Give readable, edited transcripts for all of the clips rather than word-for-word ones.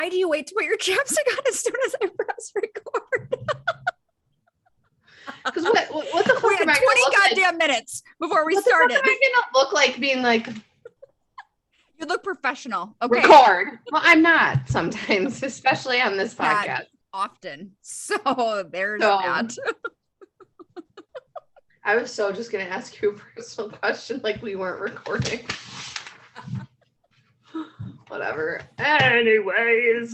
Why do you wait to put your chapstick on as soon as I press record? Because what the fuck We had am I 20 gonna goddamn minutes before we what started. What am I gonna look like being like you look professional. Okay. Record. Well, I'm not sometimes, especially on this podcast. Often. So there's that. I was just gonna ask you a personal question like we weren't recording. Whatever. Anyways.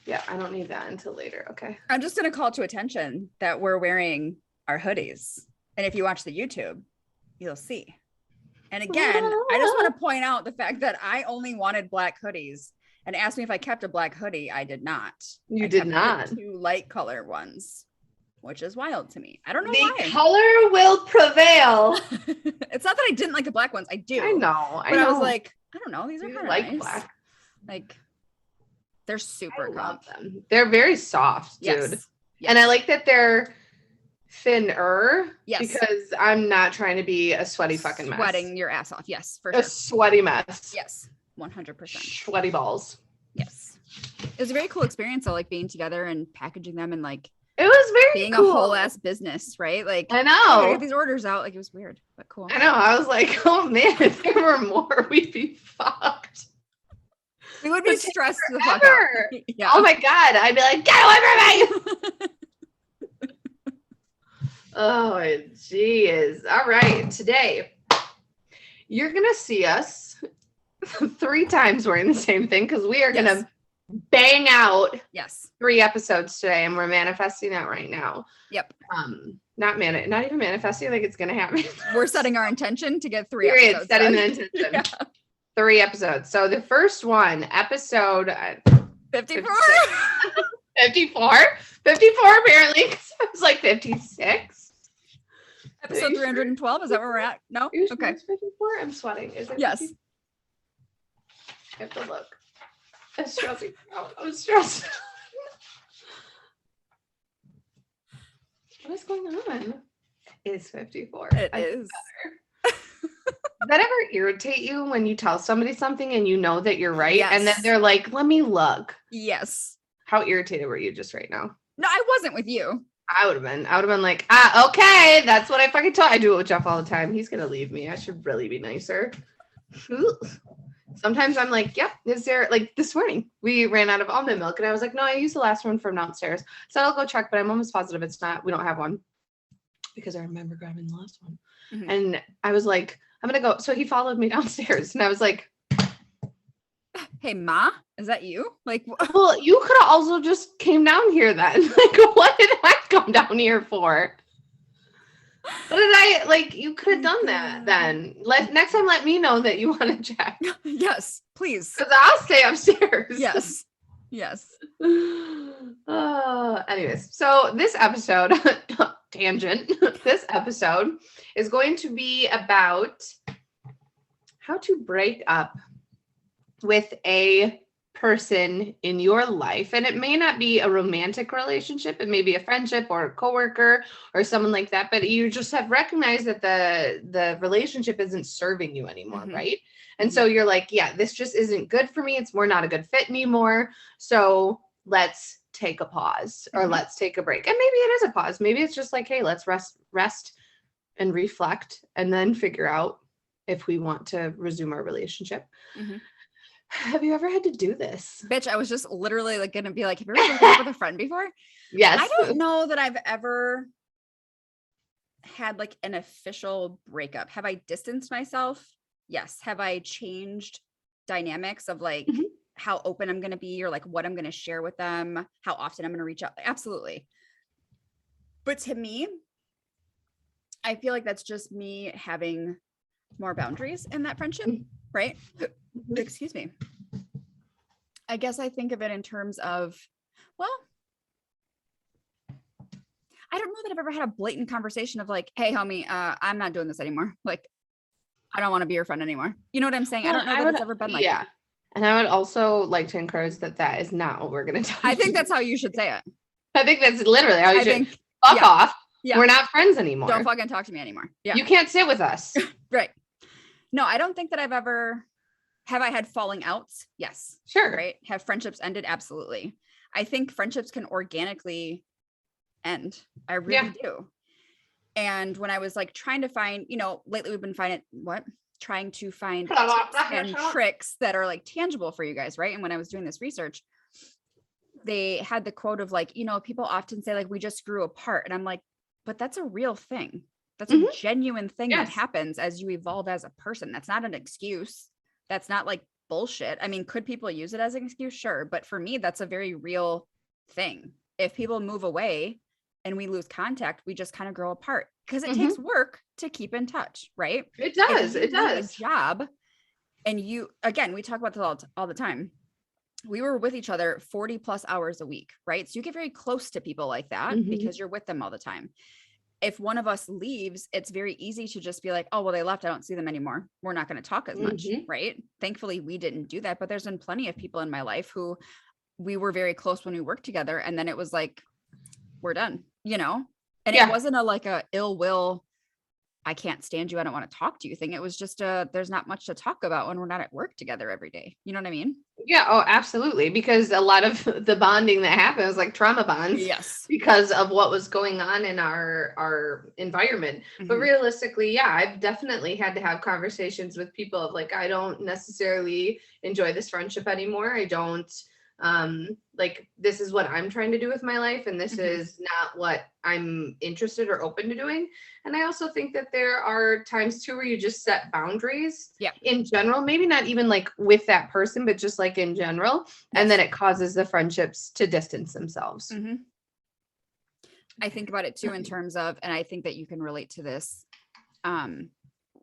Yeah, I don't need that until later. Okay. I'm just going to call to attention that we're wearing our hoodies. And if you watch the YouTube, you'll see. And again, I just want to point out the fact that I only wanted black hoodies and asked me if I kept a black hoodie. I did not. You did not. 2 light color ones, which is wild to me. I don't know why. The color will prevail. It's not that I didn't like the black ones. I do. I know. But I was like, I don't know. These are kind of like nice. Black. Like, they're super love them. They're very soft, dude. Yes. And I like that they're thinner. Yes. Because I'm not trying to be a sweaty fucking mess. Sweating your ass off. Yes, for sure. A sweaty mess. Yes, 100%. Sweaty balls. Yes. It was a very cool experience, though, like being together and packaging them and like it was very being cool. A whole ass business, right? Like I know. Get these orders out. Like it was weird, but cool. I know. I was like, oh man, if there were more, we'd be fucked. We would be stressed the fuck out. Yeah. Oh my God. I'd be like, get away from me. Oh, geez. All right. Today, you're going to see us 3 times wearing the same thing because we are going to bang out 3 episodes today, and we're manifesting that right now. Yep. Not even manifesting, like it's going to happen. We're setting our intention to get 3 episodes. Setting the intention. Yeah. 3 episodes. So the first one, episode 54. 54 apparently, because I was like 56. Episode 312. Is that where we're at? No. Okay. 54. I'm sweating. Is it? Yes. 50? I have to look. I'm stressing out. I'm stressed. What is going on? It is 54. It is. Does that ever irritate you when you tell somebody something and you know that you're right? Yes. And then they're like, let me look. Yes. How irritated were you just right now? No, I wasn't with you. I would have been like, okay, that's what I fucking told. I do it with Jeff all the time. He's going to leave me. I should really be nicer. Sometimes I'm like, yep, is there, like this morning, we ran out of almond milk. And I was like, no, I used the last one from downstairs. So I'll go check, but I'm almost positive it's not, we don't have one. Because I remember grabbing the last one. Mm-hmm. And I was like, I'm going to go. So he followed me downstairs and I was like, hey, Ma, is that you? Like, well, you could have also just came down here then. Like, what did I come down here for? What did I, like, you could have done that then. Next time, let me know that you want to check. Yes, please. Because I'll stay upstairs. Yes. Yes. Anyways, so this episode, tangent, this episode is going to be about how to break up with a person in your life. And it may not be a romantic relationship. It may be a friendship or a coworker or someone like that, but you just have recognized that the relationship isn't serving you anymore, mm-hmm. right? And so you're like, yeah, this just isn't good for me. We're not a good fit anymore. So let's take a pause or mm-hmm. let's take a break. And maybe it is a pause. Maybe it's just like, hey, let's rest and reflect and then figure out if we want to resume our relationship. Mm-hmm. Have you ever had to do this? Bitch, I was just literally like going to be like, have you ever broken up with a friend before? Yes. I don't know that I've ever had like an official breakup. Have I distanced myself? Yes. Have I changed dynamics of like mm-hmm. how open I'm going to be or like what I'm going to share with them, how often I'm going to reach out? Absolutely. But to me, I feel like that's just me having more boundaries in that friendship, right? Excuse me. I guess I think of it in terms of, well, I don't know that I've ever had a blatant conversation of like, hey, homie, I'm not doing this anymore. Like, I don't want to be your friend anymore. You know what I'm saying? Well, I don't know that it's ever been like that. And I would also like to encourage that is not what we're going to tell you. I think that's how you should say it. I think that's literally how you should fuck off. Yeah. We're not friends anymore. Don't fucking talk to me anymore. Yeah. You can't sit with us. Right. No, I don't think that I've ever Have I had falling outs? Yes. Sure. Right. Have friendships ended? Absolutely. I think friendships can organically end. I really do. And when I was like trying to find, lately we've been trying to find tips and tricks that are like tangible for you guys. Right. And when I was doing this research, they had the quote of like, people often say like, we just grew apart. And I'm like, but that's a real thing. That's a genuine thing that happens as you evolve as a person. That's not an excuse. That's not like bullshit. I mean, could people use it as an excuse? Sure. But for me, that's a very real thing. If people move away and we lose contact, we just kind of grow apart because it takes work to keep in touch, right? It does. It does. A job. And we talk about this all the time. We were with each other 40 plus hours a week, right? So you get very close to people like that because you're with them all the time. If one of us leaves, it's very easy to just be like, oh, well, they left. I don't see them anymore. We're not going to talk as much, right? Thankfully, we didn't do that. But there's been plenty of people in my life who we were very close when we worked together. And then it was like, we're done, And it wasn't a ill will, I can't stand you, I don't want to talk to you thing. It was just there's not much to talk about when we're not at work together every day. You know what I mean? Yeah. Oh, absolutely. Because a lot of the bonding that happened was like trauma bonds. Yes. Because of what was going on in our environment. But realistically, I've definitely had to have conversations with people of like, I don't necessarily enjoy this friendship anymore. I don't like, this is what I'm trying to do with my life, and this is not what I'm interested or open to doing. And I also think that there are times too where you just set boundaries in general, maybe not even like with that person, but just like in general. And then it causes the friendships to distance themselves. I think about it too in terms of, and I think that you can relate to this,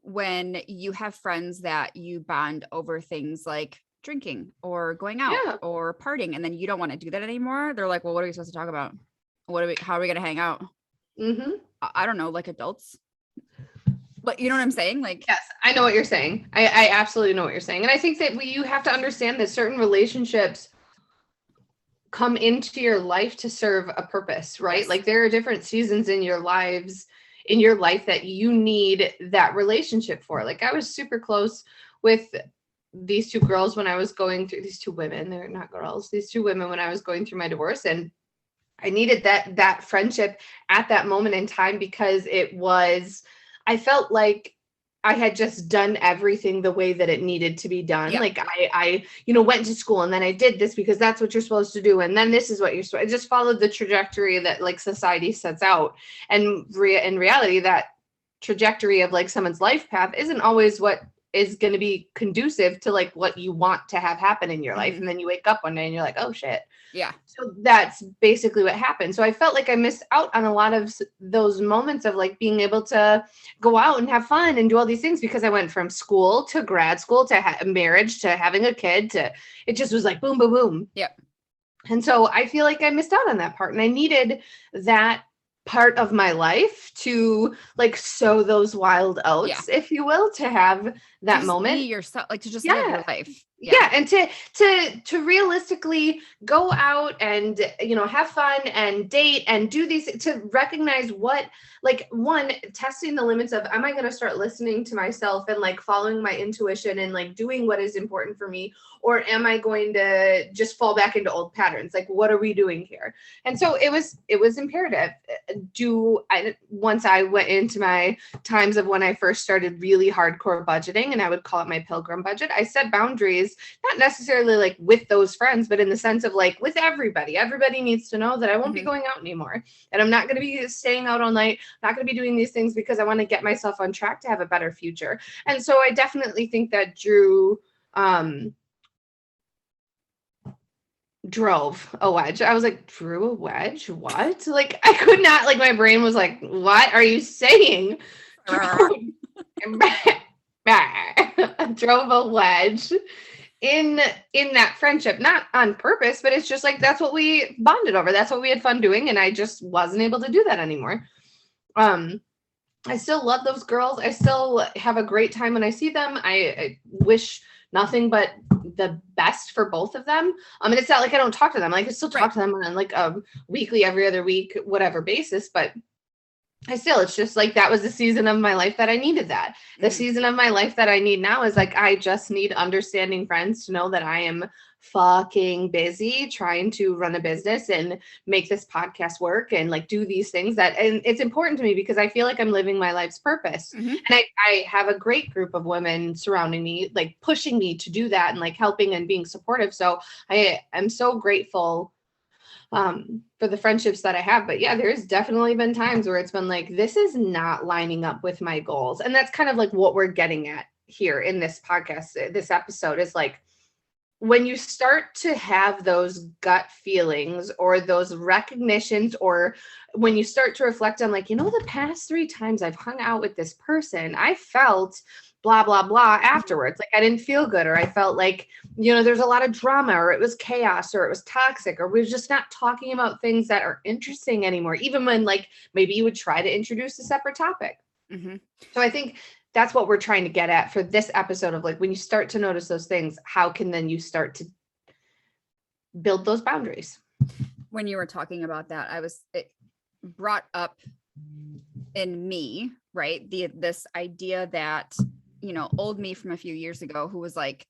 when you have friends that you bond over things like drinking or going out or partying, and then you don't want to do that anymore. They're like, well, what are we supposed to talk about? How are we going to hang out? I don't know, like adults. But you know what I'm saying? Like, yes, I know what you're saying. I absolutely know what you're saying. And I think that you have to understand that certain relationships come into your life to serve a purpose, right? Yes. Like there are different seasons in your life that you need that relationship for. Like I was super close with these two girls when I was going through, these two women, they're not girls, these two women when I was going through my divorce. And I needed that friendship at that moment in time because I felt like I had just done everything the way that it needed to be done. Yeah. Like I went to school and then I did this because that's what you're supposed to do. And then this is what you're supposed to, I just followed the trajectory that like society sets out. And in reality, that trajectory of like someone's life path isn't always what is going to be conducive to like what you want to have happen in your life. And then you wake up one day and you're like, oh shit. Yeah. So that's basically what happened. So I felt like I missed out on a lot of those moments of like being able to go out and have fun and do all these things because I went from school to grad school to marriage to having a kid to, it just was like boom, boom, boom. Yep. And so I feel like I missed out on that part and I needed that part of my life to like sow those wild oats, if you will, to have that just moment. Be yourself, like to just live your life. Yeah. And to realistically go out and, have fun and date and do these, to recognize what, like one, testing the limits of, am I going to start listening to myself and like following my intuition and like doing what is important for me? Or am I going to just fall back into old patterns? Like, what are we doing here? And so it was imperative. Once I went into my times of when I first started really hardcore budgeting, and I would call it my pilgrim budget, I set boundaries, not necessarily like with those friends, but in the sense of like with everybody. Everybody needs to know that I won't be going out anymore. And I'm not going to be staying out all night, not going to be doing these things because I want to get myself on track to have a better future. And so I definitely think that Drew, drove a wedge. I was like, drew a wedge? What? Like, I could not, like, my brain was like, what are you saying? Drove a wedge in that friendship, not on purpose, but it's just like, that's what we bonded over. That's what we had fun doing. And I just wasn't able to do that anymore. I still love those girls. I still have a great time when I see them. I wish nothing but the best for both of them. And it's not like I don't talk to them. Like I still talk to them on like a weekly, every other week, whatever basis. But it's just like, that was the season of my life that I needed that. The season of my life that I need now is like, I just need understanding friends to know that I am fucking busy trying to run a business and make this podcast work and like do these things and it's important to me because I feel like I'm living my life's purpose. And I have a great group of women surrounding me, like pushing me to do that and like helping and being supportive. So I am so grateful for the friendships that I have. But yeah, there's definitely been times where it's been like, this is not lining up with my goals. And that's kind of like what we're getting at here in this podcast. This episode is like, when you start to have those gut feelings or those recognitions, or when you start to reflect on like, the past 3 times I've hung out with this person, I felt blah, blah, blah afterwards. Like I didn't feel good, or I felt like, there's a lot of drama, or it was chaos, or it was toxic, or we're just not talking about things that are interesting anymore, even when like maybe you would try to introduce a separate topic. So I think that's what we're trying to get at for this episode of like, when you start to notice those things, how can then you start to build those boundaries? When you were talking about that, it brought up in me, right? This idea that, old me from a few years ago, who was like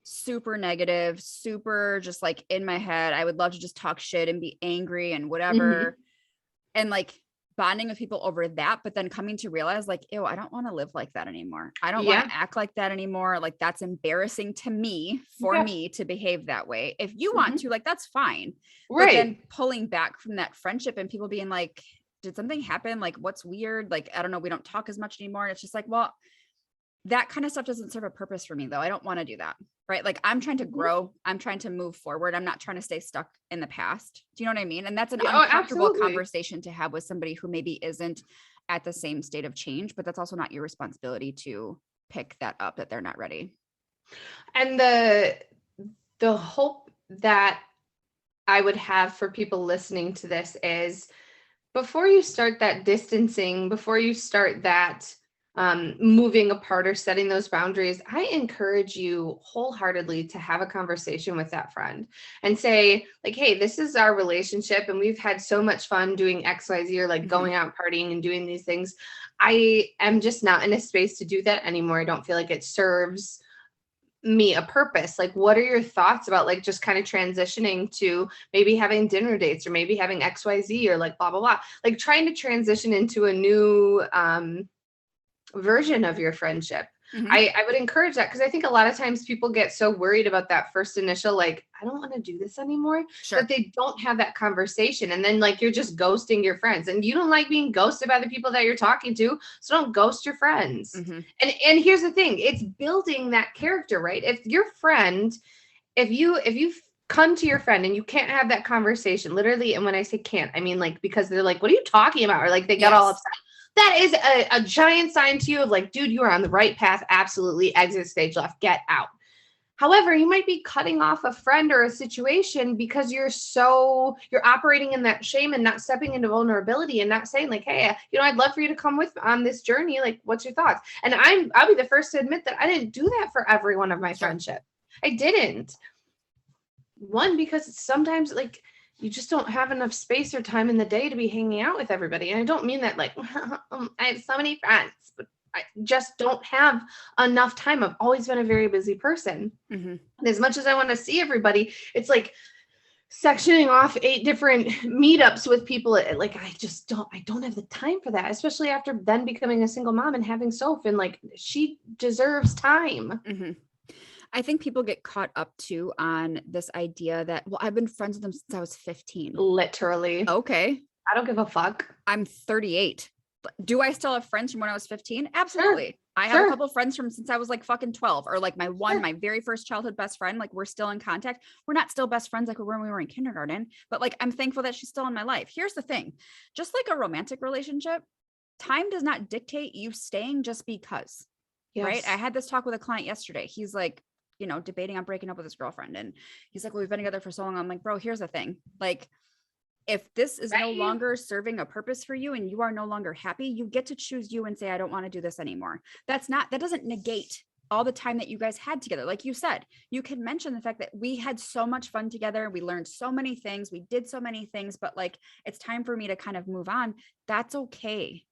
super negative, super just like in my head. I would love to just talk shit and be angry and whatever. And like bonding with people over that, but then coming to realize like, ew, I don't want to live like that anymore. I don't want to act like that anymore. Like that's embarrassing to me for me to behave that way. If you want to, like, that's fine. Right. But then pulling back from that friendship and people being like, did something happen? Like, what's weird? Like, I don't know. We don't talk as much anymore. And it's just like, well, that kind of stuff doesn't serve a purpose for me though. I don't want to do that. Right. Like I'm trying to grow. I'm trying to move forward. I'm not trying to stay stuck in the past. Do you know what I mean? And that's an uncomfortable conversation to have with somebody who maybe isn't at the same state of change, but that's also not your responsibility to pick that up that they're not ready. And the hope that I would have for people listening to this is, before you start that distancing, before you start that moving apart or setting those boundaries, I encourage you wholeheartedly to have a conversation with that friend and say like, hey, this is our relationship and we've had so much fun doing XYZ, or like going out partying and doing these things. I am just not in a space to do that anymore. I don't feel like it serves me a purpose. Like, what are your thoughts about like just kind of transitioning to maybe having dinner dates, or maybe having XYZ, or like blah, blah, blah, like trying to transition into a new version of your friendship. I would encourage that, because I think a lot of times people get so worried about that first initial, like, I don't want to do this anymore, that they don't have that conversation. And then like, you're just ghosting your friends, and you don't like being ghosted by the people that you're talking to. So don't ghost your friends. And here's the thing, it's building that character, right? If your friend, if you come to your friend and you can't have that conversation, literally, and when I say can't, I mean like, because they're like, what are you talking about? Or like they got all upset. That is a giant sign to you of like, dude, you are on the right path. Absolutely. Exit stage left, get out. However, you might be cutting off a friend or a situation because you're operating in that shame and not stepping into vulnerability and not saying like, hey, I'd love for you to come with on this journey. Like, what's your thoughts? And I'll be the first to admit that I didn't do that for every one of my friendships. I didn't. One, because sometimes like, you just don't have enough space or time in the day to be hanging out with everybody. And I don't mean that like, I have so many friends, but I just don't have enough time. I've always been a very busy person. And as much as I want to see everybody, it's like sectioning off 8 different meetups with people. Like, I don't have the time for that, especially after then becoming a single mom and having Soph, and like, she deserves time. I think people get caught up too on this idea that, well, I've been friends with them since I was 15. Literally. Okay. I don't give a fuck. I'm 38. Do I still have friends from when I was 15? Absolutely. I have a couple of friends from since I was like fucking 12, or like my very first childhood best friend. Like, we're still in contact. We're not still best friends like we were when we were in kindergarten, but like, I'm thankful that she's still in my life. Here's the thing. Just like a romantic relationship, time does not dictate you staying just because, right? I had this talk with a client yesterday. He's like, debating on breaking up with his girlfriend. And he's like, well, we've been together for so long. I'm like, bro, here's the thing. Like, if this is no longer serving a purpose for you and you are no longer happy, you get to choose you and say, I don't want to do this anymore. That doesn't negate all the time that you guys had together. Like you said, you can mention the fact that we had so much fun together. We learned so many things. We did so many things, but like, it's time for me to kind of move on. That's okay.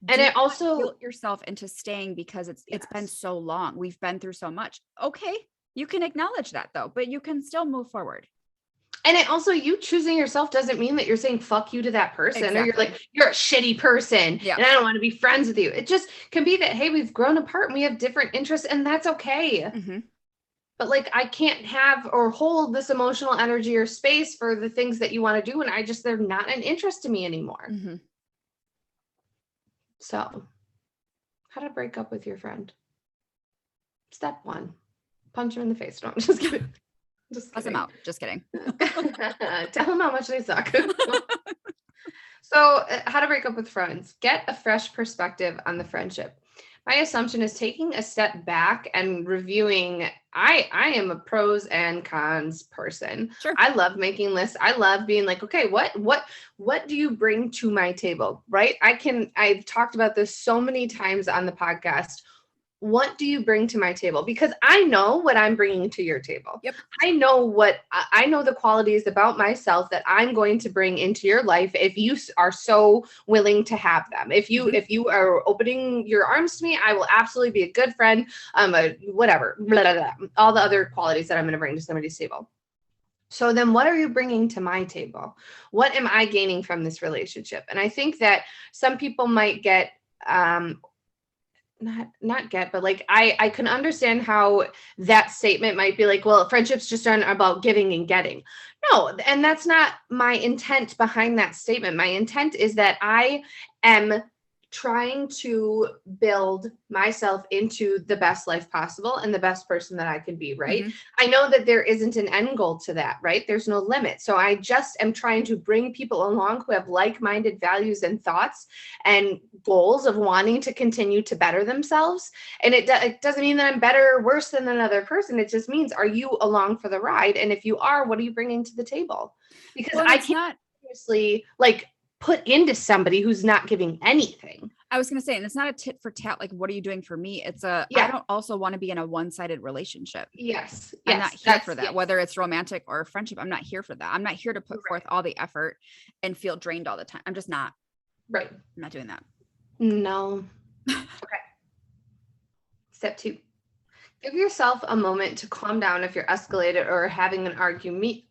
And it also guilt yourself into staying because it's been so long. We've been through so much. Okay. You can acknowledge that though, but you can still move forward. And it also, you choosing yourself doesn't mean that you're saying fuck you to that person. Exactly. Or you're like, you're a shitty person and I don't want to be friends with you. It just can be that, hey, we've grown apart and we have different interests, and that's okay. Mm-hmm. But like, I can't have or hold this emotional energy or space for the things that you want to do. And they're not an interest to me anymore. Mm-hmm. So how to break up with your friend. Step 1, punch him in the face. No, I'm just kidding. Bust them out. Just kidding. Tell them how much they suck. So how to break up with friends. Get a fresh perspective on the friendship. My assumption is taking a step back and reviewing. I am a pros and cons person. Sure. I love making lists. I love being like, okay, what do you bring to my table? Right? I've talked about this so many times on the podcast. What do you bring to my table? Because I know what I'm bringing to your table. Yep. I know the qualities about myself that I'm going to bring into your life if you are so willing to have them. If you are opening your arms to me, I will absolutely be a good friend. Whatever, blah, blah, blah, all the other qualities that I'm going to bring to somebody's table. So then what are you bringing to my table? What am I gaining from this relationship? And I think that some people might get, but like I can understand how that statement might be like, well, friendships just aren't about giving and getting. No, and that's not my intent behind that statement. My intent is that I am trying to build myself into the best life possible and the best person that I can be, right? Mm-hmm. I know that there isn't an end goal to that, right? There's no limit. So I just am trying to bring people along who have like-minded values and thoughts and goals of wanting to continue to better themselves. And it doesn't mean that I'm better or worse than another person. It just means, are you along for the ride? And if you are, what are you bringing to the table? Because I can't seriously like put into somebody who's not giving anything. I was going to say, and it's not a tit for tat. Like, what are you doing for me? It's I don't also want to be in a one-sided relationship. Yes. I'm not here for that, whether it's romantic or friendship. I'm not here for that. I'm not here to put forth all the effort and feel drained all the time. I'm just not. Right. I'm not doing that. No. Okay. Step 2. Give yourself a moment to calm down if you're escalated or having an argument,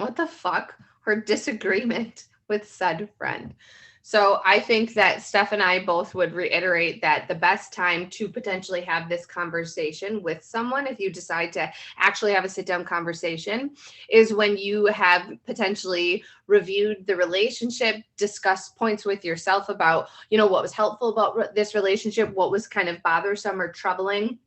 what the fuck, or disagreement with said friend. So I think that Steph and I both would reiterate that the best time to potentially have this conversation with someone, if you decide to actually have a sit-down conversation, is when you have potentially reviewed the relationship, discussed points with yourself about, what was helpful about this relationship, what was kind of bothersome or troubling.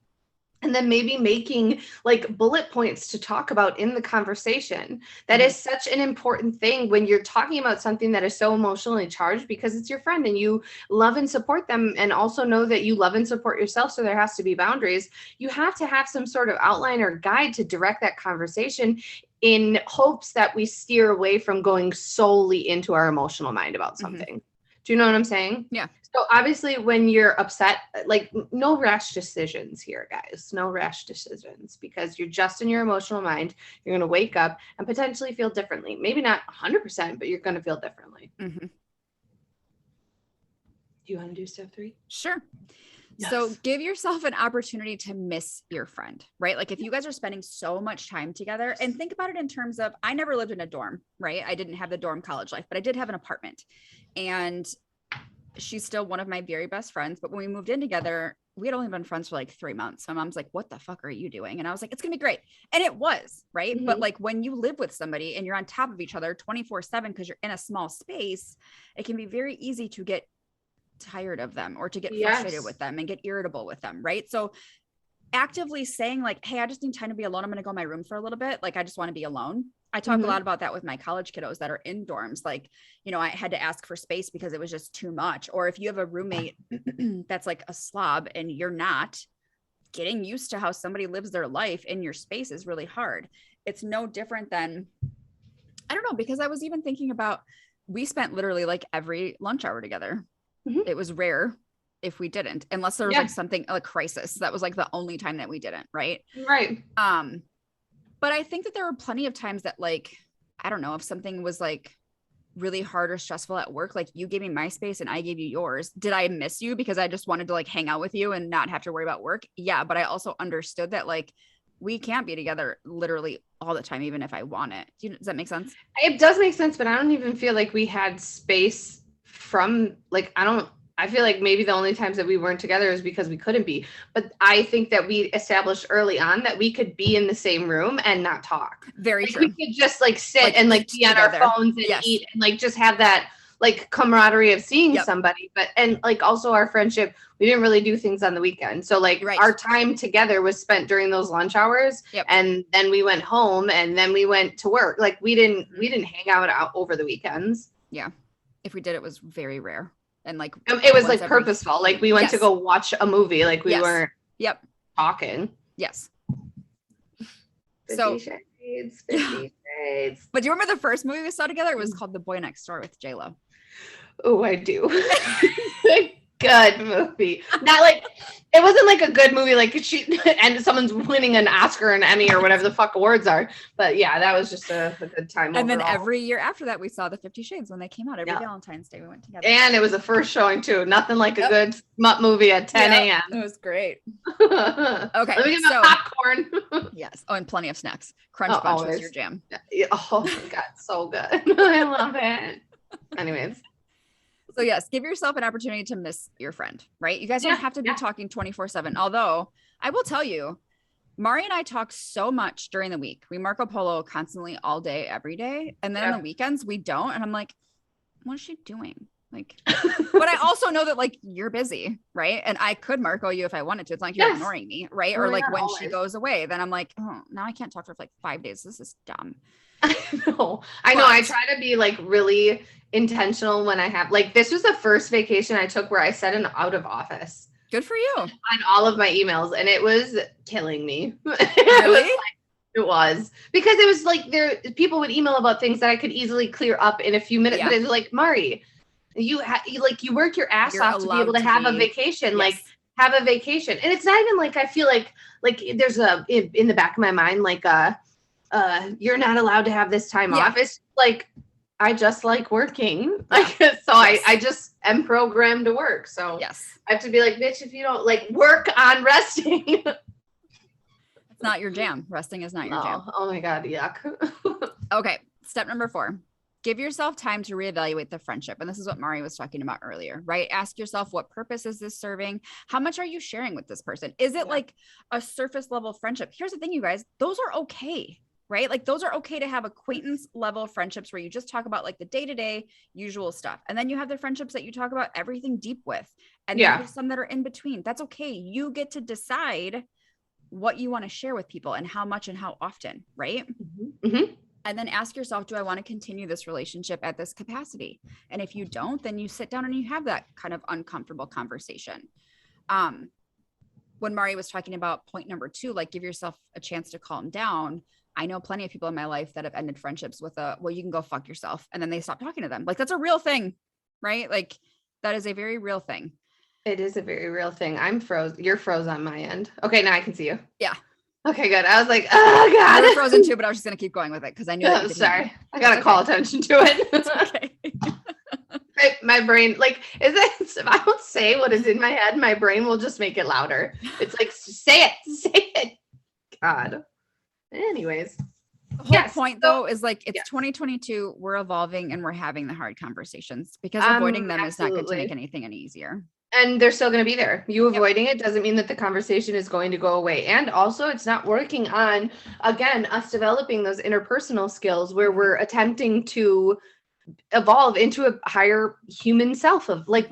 And then maybe making like bullet points to talk about in the conversation. That is such an important thing when you're talking about something that is so emotionally charged, because it's your friend and you love and support them, and also know that you love and support yourself. So there has to be boundaries. You have to have some sort of outline or guide to direct that conversation, in hopes that we steer away from going solely into our emotional mind about something. Do you know what I'm saying? Yeah. So obviously when you're upset, like no rash decisions here, guys, no rash decisions, because you're just in your emotional mind. You're going to wake up and potentially feel differently. Maybe not 100%, but you're going to feel differently. Mm-hmm. Do you want to do step 3? Sure. Yes. So give yourself an opportunity to miss your friend, right? Like if you guys are spending so much time together, and think about it in terms of, I never lived in a dorm, right? I didn't have the dorm college life, but I did have an apartment, and she's still one of my very best friends. But when we moved in together, we had only been friends for like 3 months. My mom's like, what the fuck are you doing? And I was like, it's going to be great. And it was, right? Mm-hmm. But like when you live with somebody and you're on top of each other 24/7, because you're in a small space, it can be very easy to get tired of them, or to get frustrated with them and get irritable with them. Right. So actively saying like, hey, I just need time to be alone. I'm going to go in my room for a little bit. Like, I just want to be alone. I talk a lot about that with my college kiddos that are in dorms. Like, I had to ask for space because it was just too much. Or if you have a roommate that's like a slob and you're not, getting used to how somebody lives their life in your space is really hard. It's no different than, I don't know, because I was even thinking about, we spent literally like every lunch hour together. Mm-hmm. It was rare if we didn't, unless there was like something, a crisis. That was like the only time that we didn't. Right. Right. But I think that there were plenty of times that like, I don't know, if something was like really hard or stressful at work, like you gave me my space and I gave you yours. Did I miss you because I just wanted to like hang out with you and not have to worry about work? Yeah. But I also understood that like we can't be together literally all the time, even if I want it. Does that make sense? It does make sense, but I don't even feel like we had space from like, I feel like maybe the only times that we weren't together is because we couldn't be. But I think that we established early on that we could be in the same room and not talk. Very like, true. We could just like sit and like be on our phones and eat and like just have that like camaraderie of seeing somebody. But and like also our friendship, we didn't really do things on the weekend. So like our time together was spent during those lunch hours. And then we went home and then we went to work. Like we didn't hang out over the weekends. Yeah. If we did, it was very rare. And like it was like purposeful. Like we went to go watch a movie. Like we weren't talking. Yes. 50 Shades. But do you remember the first movie we saw together? It was called The Boy Next Door with J-Lo. Oh, I do. Good movie. Not like it wasn't like a good movie, like she and someone's winning an Oscar and Emmy or whatever the fuck awards are. But yeah, that was just a good time. And then every year after that, we saw the 50 Shades when they came out. Every Valentine's Day we went together. And it was the first showing too. Nothing like a good smut movie at 10 a.m. It was great. Okay. Let me get my popcorn. Yes. Oh, and plenty of snacks. Crunch Bunch was your jam. Oh my God, so good. I love it. Anyways. So yes, give yourself an opportunity to miss your friend, right? You guys don't have to be talking 24/7. Although I will tell you, Mari and I talk so much during the week. We Marco Polo constantly all day, every day. And then on the weekends we don't. And I'm like, what is she doing? Like, but I also know that like you're busy, right? And I could Marco you if I wanted to. It's not like you're ignoring me, right? Or like when she goes away, then I'm like, oh, now I can't talk to her for like 5 days. This is dumb. I know. I try to be like really intentional when I have like this was the first vacation I took where I set an out of office. Good for you. On all of my emails, and it was killing me. Really? It was because it was like people would email about things that I could easily clear up in a few minutes. But it's like, Mari, you work your ass off to be able to have a vacation. Like have a vacation, and it's not even like I feel like there's in the back of my mind like you're not allowed to have this time off. It's like I just like working. Like so I just am programmed to work. So I have to be like, bitch, if you don't like work on resting. It's not your jam. Resting is not your jam. Oh my God, yuck. Okay. Step number 4. Give yourself time to reevaluate the friendship. And this is what Mari was talking about earlier, right? Ask yourself, what purpose is this serving? How much are you sharing with this person? Is it like a surface level friendship? Here's the thing, you guys, those are okay. Right? Like those are okay to have acquaintance level friendships where you just talk about like the day-to-day usual stuff. And then you have the friendships that you talk about everything deep with. And then there's some that are in between. That's okay. You get to decide what you want to share with people and how much and how often, right? Mm-hmm. And then ask yourself, do I want to continue this relationship at this capacity? And if you don't, then you sit down and you have that kind of uncomfortable conversation. When Mari was talking about point number 2, like give yourself a chance to calm down. I know plenty of people in my life that have ended friendships with well, you can go fuck yourself. And then they stop talking to them. Like that's a real thing, right? Like that is a very real thing. It is a very real thing. I'm froze. You're froze on my end. Okay. Now I can see you. Yeah. Okay, good. I was like, oh God. I was frozen too, but I was just going to keep going with it because I knew that. Sorry. I got to call attention to it. It's okay. My brain, like, if I don't say what is in my head, my brain will just make it louder. It's like, say it. God. Anyways. The whole point though is like it's 2022, we're evolving and we're having the hard conversations because avoiding them is not going to make anything any easier. And they're still going to be there. You avoiding it doesn't mean that the conversation is going to go away. And also it's not working on, again, us developing those interpersonal skills where we're attempting to evolve into a higher human self of like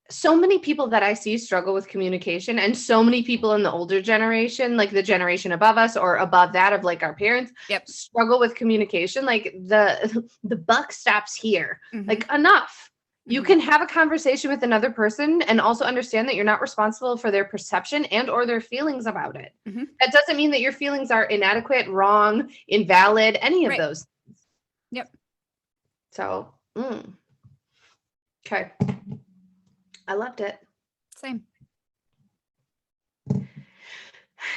so many people that I see struggle with communication, and so many people in the older generation, like the generation above us or above that of like our parents, struggle with communication. Like the buck stops here. Mm-hmm. Like enough. You can have a conversation with another person and also understand that you're not responsible for their perception and or their feelings about it. Mm-hmm. That doesn't mean that your feelings are inadequate, wrong, invalid, any of those things. Yep. So, okay. I loved it. Same.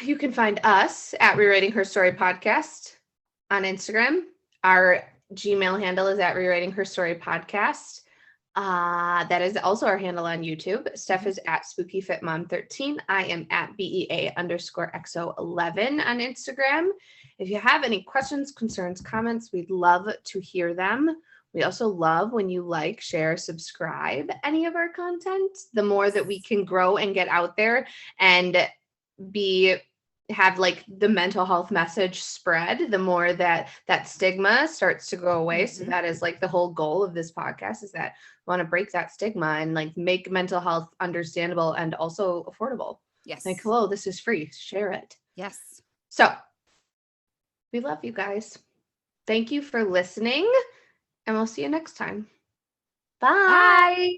You can find us at Rewriting Her Story Podcast on Instagram. Our Gmail handle is at Rewriting Her Story Podcast. That is also our handle on YouTube. Steph is at SpookyFitMom13. I am at BEA_XO11 on Instagram. If you have any questions, concerns, comments, we'd love to hear them. We also love when you like, share, subscribe any of our content. The more that we can grow and get out there and have like the mental health message spread, the more that stigma starts to go away. So that is like the whole goal of this podcast, is that we want to break that stigma and like make mental health understandable and also affordable. Yes. Like, hello, this is free. Share it. Yes. So we love you guys. Thank you for listening, and we'll see you next time. Bye.